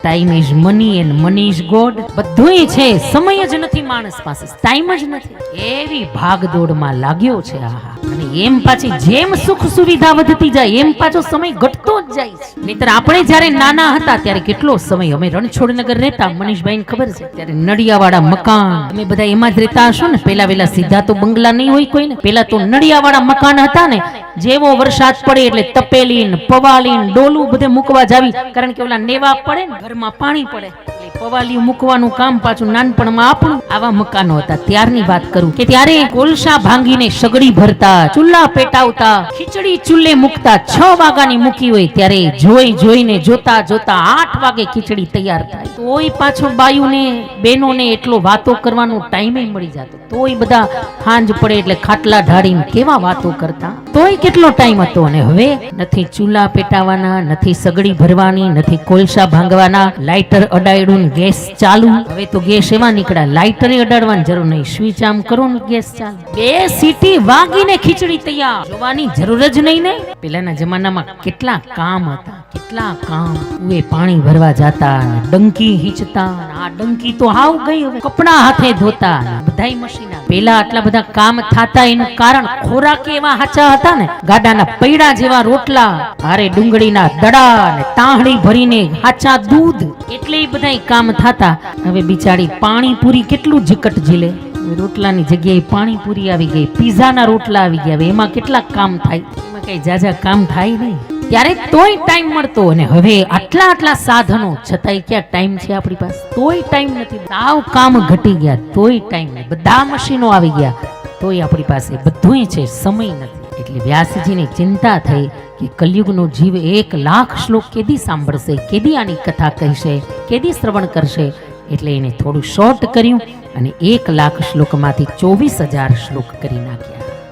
Time is money and money is God. બધુંય છે, સમય જ નથી માણસ પાસે, ટાઈમ જ નથી. એવી ભાગદોડમાં લાગ્યો છે. આહા. અને એમ પાછી જેમ સુખ સુવિધા વધતી જાય એમ પાછો સમય ઘટતો જ જાય છે. નહીતર આપણે જ્યારે નાના હતા ત્યારે કેટલો સમય, અમે રણછોડનગર રહેતા, મનીષભાઈને ખબર છે, ત્યારે નડિયાવાળા મકાન, અમે બધા એમાં જ રહેતા હશો ને. પેલા સીધા તો બંગલા નહીં હોય કોઈને, પેલા તો નડિયાવાળા મકાન હતા ને. જેવો વરસાદ પડે એટલે તપેલી ને પવાલી ને ડોલું બધે મૂકવા જાવી, કારણ કે ઓલા નેવા પડે ને ઘરમાં પાણી પડે, પવાલી મૂકવાનું કામ પાછું નાનપણમાં આપણું. આવા મકાનો હતા. ત્યારની વાત કરું કે ત્યારે કોલસા ભાંગીને સગડી ભરતા, ચૂલા પેટાવતા, ખીચડી ચૂલે મૂકતા. 6 વાગ્યાની મૂકી હોય ત્યારે જોઈને જોતા 8 વાગે ખીચડી તૈયાર થાય. તોય પાછો બાયુને બેનોને એટલો વાતો કરવાનો ટાઈમે મળી જતો. તોય બધા હાંજ પડે એટલે ખાટલા ઢાળીને કેવા વાતો કરતા. તોય કેટલો ટાઈમ હતો. અને હવે નથી ચૂલા પેટાવાના, નથી સગડી ભરવાની, નથી કોલસા ભાંગવાના, લાઇટર અડાડ્યું, ગેસ ચાલુ. હવે તો ગેસ એવા નીકળ્યા, લાઇટર અડાડવાની જરૂર નહીં, સ્વિચ આમ કરો ને ગેસ ચાલુ. 2 સીટી વાગીને ખીચડી તૈયાર. જોવાની જરૂર જ નહીં ને. પેલાના જમાનામાં કેટલા કામ હતા, કેટલા કામ. કુએ પાણી ભરવા જાતા, ડંકી હીચતા. આ ડંકી તો હાવ ગઈ હવે. કપડા હાથે ધોતા, બધાય મશીન. પેલા આટલા બધા કામ થાતા એનું કારણ ખોરાક એવા હાચા હતા ને. ગાડાના પૈડા જેવા રોટલા, હારે ડુંગળીના દડા ને તાહડી ભરીને હાચા દૂધ, એટલે બધા કામ થાતા. હવે બિચારી પાણીપુરી કેટલું ઝીકટ ઝીલે. રોટલાની જગ્યાએ પાણીપુરી આવી ગઈ, પીઝાના રોટલા આવી ગયા. હવે એમાં કેટલા કામ થાય, એમાં કઈ જાજા કામ થાય નહીં. ત્યારે તોય ટાઈમ મળતો. અને હવે આટલા સાધનો છતાંય ક્યાં ટાઈમ છે આપણી પાસે? તોય ટાઈમ નથી. સાવ કામ ઘટી ગયા તોય ટાઈમ નહીં. બધા મશીનો આવી ગયા તોય આપણી પાસે બધુંય છે, સમય નથી. એટલે વ્યાસજીની ચિંતા થઈ કે કલયુગનો જીવ 1 લાખ શ્લોક કેદી સાંભળશે, કેદી આની કથા કહેશે, કેદી શ્રવણ કરશે. એટલે એને થોડું શોર્ટ કર્યું અને 1 લાખ શ્લોકમાંથી 24,000 શ્લોક કરી નાખ્યા.